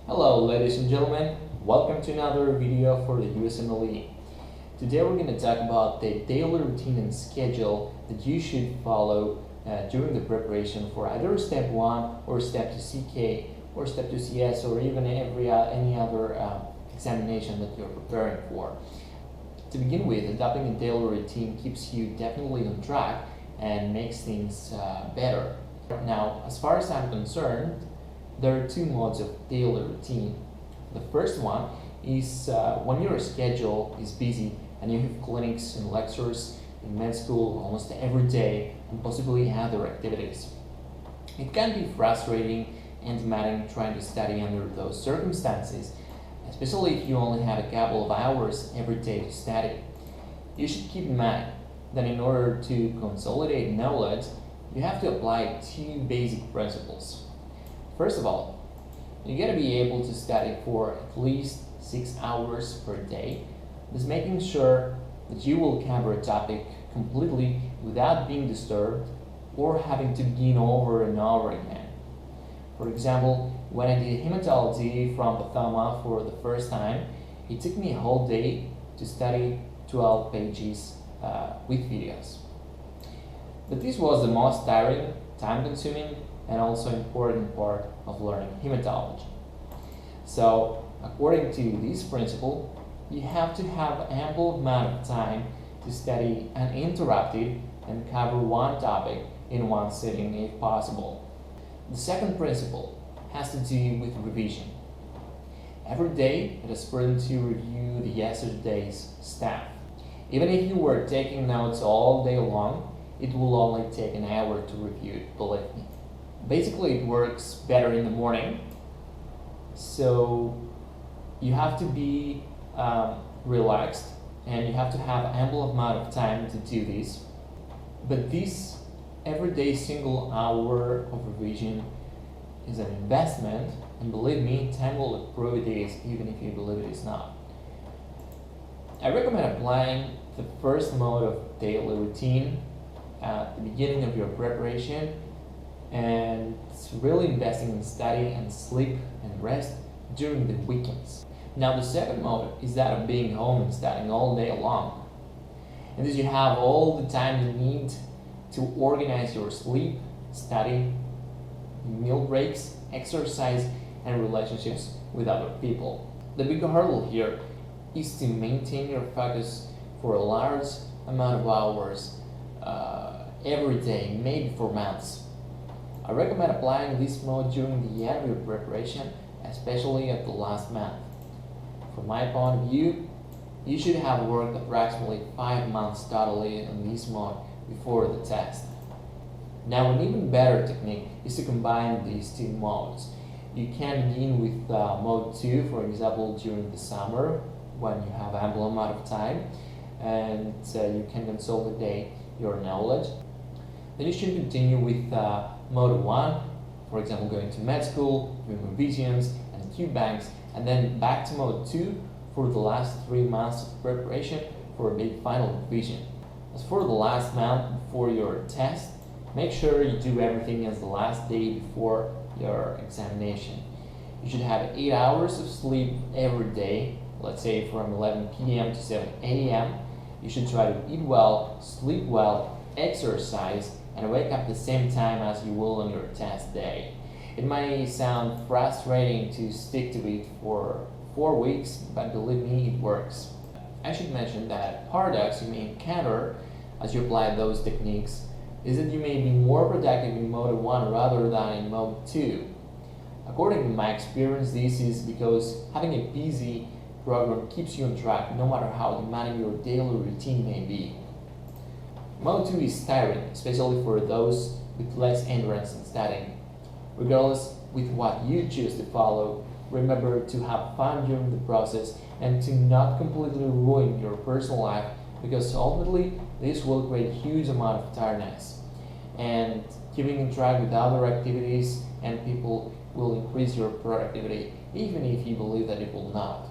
Hello ladies and gentlemen, welcome to another video for the USMLE. Today we're going to talk about the daily routine and schedule that you should follow during the preparation for either step 1 or step 2 CK or step 2 CS or even any other examination that you're preparing for. To begin with, adopting a daily routine keeps you definitely on track and makes things better. Now, as far as I'm concerned, there are two modes of daily routine. The first one is when your schedule is busy and you have clinics and lectures in med school almost every day and possibly other activities. It can be frustrating and demanding trying to study under those circumstances, especially if you only have a couple of hours every day to study. You should keep in mind that in order to consolidate knowledge, you have to apply two basic principles. First of all, you gotta be able to study for at least 6 hours per day, thus making sure that you will cover a topic completely without being disturbed or having to begin over and over again. For example, when I did hematology from pathoma for the first time, it took me a whole day to study 12 pages with videos. But this was the most tiring, time-consuming, and also important part of learning hematology. So, according to this principle, you have to have ample amount of time to study uninterrupted and cover one topic in one sitting if possible. The second principle has to do with revision. Every day it is prudent to review the yesterday's stuff. Even if you were taking notes all day long, it will only take an hour to review it, believe me. Basically, it works better in the morning, so you have to be relaxed and you have to have ample amount of time to do this. But this everyday single hour of revision is an investment, and believe me, time will prove it is, even if you believe it is not. I recommend applying the first mode of daily routine at the beginning of your preparation, and really investing in study and sleep and rest during the weekends. Now the second mode is that of being home and studying all day long. And thus you have all the time you need to organize your sleep, study, meal breaks, exercise, and relationships with other people. The big hurdle here is to maintain your focus for a large amount of hours every day, maybe for months. I recommend applying this mode during the end of your preparation, especially at the last month. From my point of view, you should have worked approximately 5 months totally on this mode before the test. Now, an even better technique is to combine these two modes. You can begin with mode 2, for example, during the summer when you have ample amount of time and you can consolidate your knowledge. Then you should continue with mode 1, for example, going to med school, doing revisions and Q banks, and then back to mode 2 for the last 3 months of preparation for a big final revision. As for the last month before your test, make sure you do everything as the last day before your examination. You should have 8 hours of sleep every day, let's say from 11 p.m. to 7 a.m. You should try to eat well, sleep well, exercise, and wake up at the same time as you will on your test day. It might sound frustrating to stick to it for 4 weeks, but believe me, it works. I should mention that a paradox you may encounter as you apply those techniques is that you may be more productive in mode 1 rather than in mode 2. According to my experience, this is because having a busy program keeps you on track no matter how demanding your daily routine may be. Mode 2 is tiring, especially for those with less endurance in studying. Regardless with what you choose to follow, remember to have fun during the process and to not completely ruin your personal life, because ultimately this will create a huge amount of tiredness. And keeping in track with other activities and people will increase your productivity, even if you believe that it will not.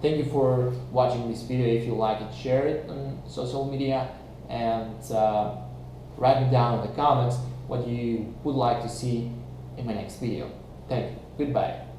Thank you for watching this video. If you like it, share it on social media and write me down in the comments what you would like to see in my next video. Thank you. Goodbye.